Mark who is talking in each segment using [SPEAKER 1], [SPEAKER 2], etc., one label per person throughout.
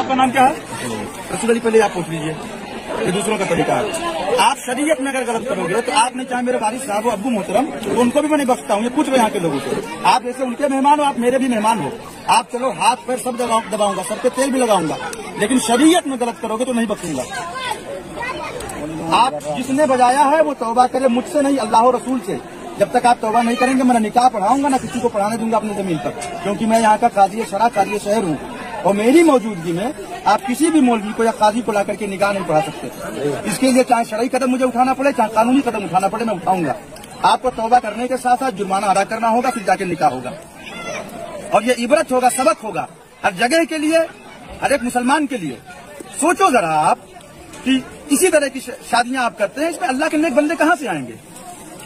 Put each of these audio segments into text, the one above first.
[SPEAKER 1] आपका नाम क्या है? रसूल अली, पहले आप पूछ लीजिए, ये दूसरों का तरीका है। आप शरीयत में अगर गलत करोगे तो आपने, चाहे मेरे वारिस साहब हो, अब्बू मोहतरम, तो उनको भी मैं नहीं बख्शता हूँ। ये पूछ लो यहाँ के लोगों से। आप जैसे उनके मेहमान हो, आप मेरे भी मेहमान हो। आप चलो हाथ पैर सब दबाऊंगा, सर पे तेल भी लगाऊंगा, लेकिन शरीयत में गलत करोगे तो नहीं बख्शूंगा। आप जिसने बजाया है वो तौबा करे, मुझसे नहीं, अल्लाह और रसूल से। जब तक आप तौबा नहीं करेंगे, मैं निकाह पढ़ाऊंगा ना किसी को पढ़ाने दूंगा अपनी जमीन पर, क्योंकि मैं यहाँ का काजी शरा, काजी शहर हूँ। और मेरी मौजूदगी में आप किसी भी मौलवी को या काजी को ला करके निकाह नहीं पढ़ा सकते। इसके लिए चाहे शरई कदम मुझे उठाना पड़े, चाहे कानूनी कदम उठाना पड़े, मैं उठाऊंगा। आपको तौबा करने के साथ साथ जुर्माना अदा करना होगा, फिर जाके निकाह होगा। और ये इबरत होगा, सबक होगा हर जगह के लिए, हर एक मुसलमान के लिए। सोचो जरा आप कि इसी तरह की शादियां आप करते हैं, इसमें अल्लाह के नेक बंदे कहाँ से आएंगे?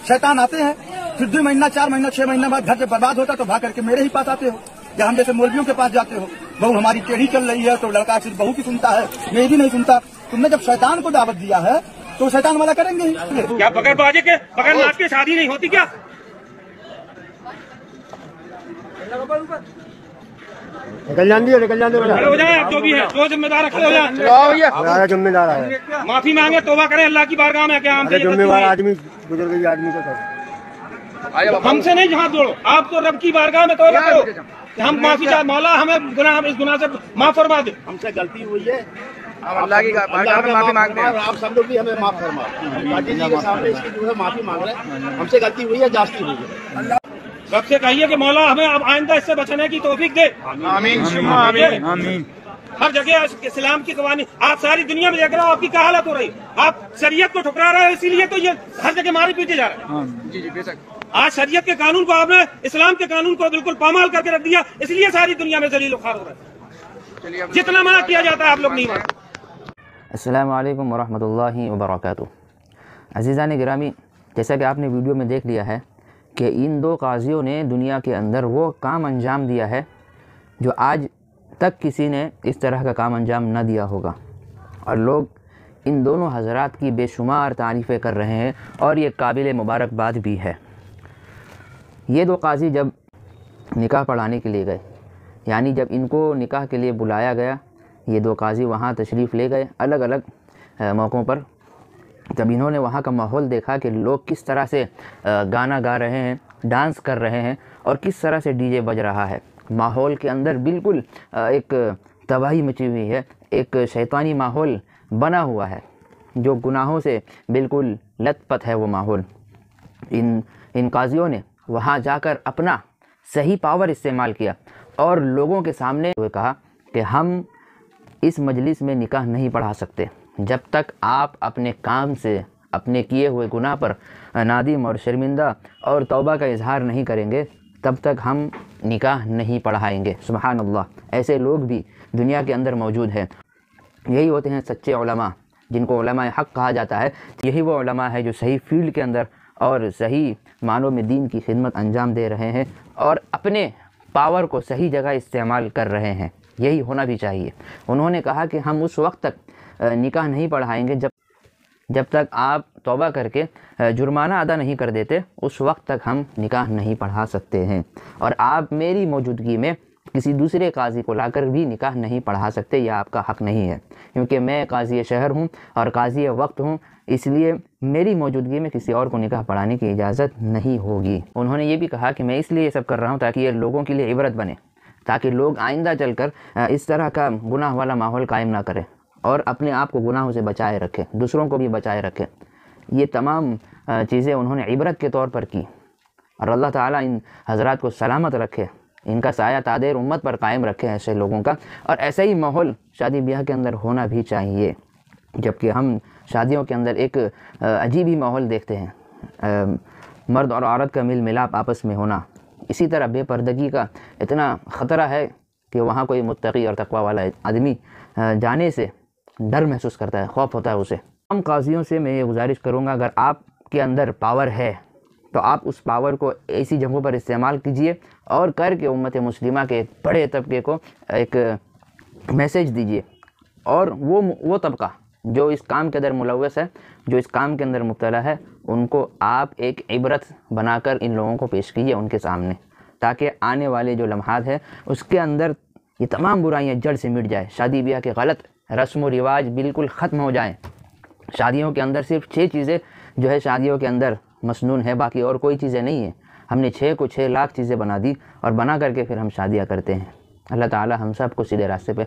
[SPEAKER 1] शैतान आते हैं, फिर 2 महीना 4 महीना 6 महीना बाद घर जब बर्बाद होता तो भाग करके मेरे ही पास आते हो, या हम जैसे मौलवियों के पास जाते हो। बहू हमारी टेढ़ी चल रही है तो लड़का सिर्फ बहू की सुनता है, मेरी नहीं सुनता। तुमने जब शैतान को दावत दिया है तो शैतान वाला करेंगे ही।
[SPEAKER 2] क्या बगैर बाजे के, बगैर नाच के शादी नहीं होती क्या?
[SPEAKER 3] निकल जाती है,
[SPEAKER 2] खड़े हो जाए, जो भी है, जो जिम्मेदार है खड़े हो जाए।
[SPEAKER 3] जिम्मेदार है,
[SPEAKER 2] माफी मांगे, तोबा करें अल्लाह की बारगाह में। क्या हम
[SPEAKER 3] जिम्मेवार आदमी गुजर गई आदमी को
[SPEAKER 2] हमसे नहीं हाथ जोड़ो, आप तो रब की बारगाह में तौबा करो। हम माफी चाह, मौला हमें गुनाह, इस गुनाह से माफ फरमा दे।
[SPEAKER 3] हमसे गलती हुई है,
[SPEAKER 4] अल्लाह की बारगाह में माफी मांगते हैं।
[SPEAKER 3] आप सब लोग भी हमें माफ फरमा। गाजी जी के सामने इसकी जो है माफी मांग रहे हैं, हमसे गलती हुई है, जास्ती हुई है।
[SPEAKER 2] रब से कहिए कि मौला हमें अब आइंदा इससे बचने की तौफीक दे।
[SPEAKER 4] आमीन आमीन।
[SPEAKER 2] हर जगह इस्लाम की कवानी, आप सारी दुनिया में देख रहे हो आपकी क्या हालत हो रही। आप शरीयत को ठुकरा रहे हो, इसीलिए तो ये हर जगह मारे पीटे जा रहे हैं।
[SPEAKER 4] जी बेशक।
[SPEAKER 2] आज शरीयत के कानून को आपने, इस्लाम के कानून को बिल्कुल पामाल करके रख दिया, इसलिए सारी दुनिया में जलील खार हो रहा है। जितना मना किया जाता है आप लोग नहीं मानते।
[SPEAKER 5] अस्सलामु अलैकुम वरहमतुल्लाहि वबरकातुहू। अज़ीज़ान गिरामी, जैसा कि आपने वीडियो में देख लिया है कि इन 2 काजियों ने दुनिया के अंदर वो काम अंजाम दिया है जो आज तक किसी ने इस तरह का काम अंजाम न दिया होगा। और लोग इन दोनों हज़रात की बेशुमार तारीफ़ें कर रहे हैं और ये काबिल मुबारकबाद भी है। ये 2 काजी जब निकाह पढ़ाने के लिए गए, यानी जब इनको निकाह के लिए बुलाया गया, ये 2 काजी वहाँ तशरीफ़ ले गए अलग अलग मौक़ों पर। जब इन्होंने वहाँ का माहौल देखा कि लोग किस तरह से गाना गा रहे हैं, डांस कर रहे हैं और किस तरह से डीजे बज रहा है, माहौल के अंदर बिल्कुल एक तबाही मची हुई है, एक शैतानी माहौल बना हुआ है, जो गुनाहों से बिल्कुल लथपथ है वो माहौल। इन काजियों ने वहाँ जाकर अपना सही पावर इस्तेमाल किया और लोगों के सामने कहा कि हम इस मजलिस में निकाह नहीं पढ़ा सकते जब तक आप अपने काम से, अपने किए हुए गुनाह पर नादिम और शर्मिंदा और तौबा का इजहार नहीं करेंगे, तब तक हम निकाह नहीं पढ़ाएंगे। सुबहान अल्लाह, ऐसे लोग भी दुनिया के अंदर मौजूद हैं। यही होते हैं सच्चे उलमा, जिनको उलमा हक़ कहा जाता है। यही वो उलमा है जो सही फील्ड के अंदर और सही मानों में दीन की खिदमत अंजाम दे रहे हैं और अपने पावर को सही जगह इस्तेमाल कर रहे हैं। यही होना भी चाहिए। उन्होंने कहा कि हम उस वक्त तक निकाह नहीं पढ़ाएंगे जब तक आप तौबा करके जुर्माना अदा नहीं कर देते, उस वक्त तक हम निकाह नहीं पढ़ा सकते हैं। और आप मेरी मौजूदगी में किसी दूसरे काजी को लाकर भी निकाह नहीं पढ़ा सकते, यह आपका हक़ नहीं है, क्योंकि मैं काजी शहर हूँ और काजी वक्त हूँ, इसलिए मेरी मौजूदगी में किसी और को निकाह पढ़ाने की इजाज़त नहीं होगी। उन्होंने ये भी कहा कि मैं इसलिए ये सब कर रहा हूँ ताकि ये लोगों के लिए इबरत बने, ताकि लोग आइंदा चलकर इस तरह का गुनाह वाला माहौल कायम ना करें और अपने आप को गुनाहों से बचाए रखें, दूसरों को भी बचाए रखें। ये तमाम चीज़ें उन्होंने इबरत के तौर पर की। और अल्लाह ताला इन हज़रात को सलामत रखे, इनका साया तादेर उम्मत पर कायम रखे ऐसे लोगों का। और ऐसा ही माहौल शादी ब्याह के अंदर होना भी चाहिए, जबकि हम शादियों के अंदर एक अजीब ही माहौल देखते हैं, मर्द और औरत का मिल मिलाप आपस में होना। इसी तरह बेपर्दगी का इतना ख़तरा है कि वहाँ कोई मुत्तकी और तकवा वाला आदमी जाने से डर महसूस करता है, खौफ होता है उसे। हम काजियों से मैं ये गुजारिश करूँगा, अगर आपके अंदर पावर है तो आप उस पावर को ऐसी जगहों पर इस्तेमाल कीजिए और करके उम्मत मुस्लिमा के एक बड़े तबके को एक मैसेज दीजिए। और वो तबका जो इस काम के अंदर मुलव्वस है, जो इस काम के अंदर मुब्तला है, उनको आप एक इबरत बनाकर इन लोगों को पेश कीजिए उनके सामने, ताकि आने वाले जो लम्हात है उसके अंदर یہ تمام برائیاں جڑ سے مٹ جائے، شادی بیاہ کے غلط رسم و رواج بالکل ختم ہو جائیں۔ شادیوں کے اندر صرف 6 چیزیں جو ہے شادیوں کے اندر مسنون ہے، باقی اور کوئی چیزیں نہیں ہیں۔ ہم نے 6 کو 6 لاکھ چیزیں بنا دی اور بنا کر کے پھر ہم شادیاں کرتے ہیں۔ اللہ تعالی ہم سب کو سیدھے راستے پہ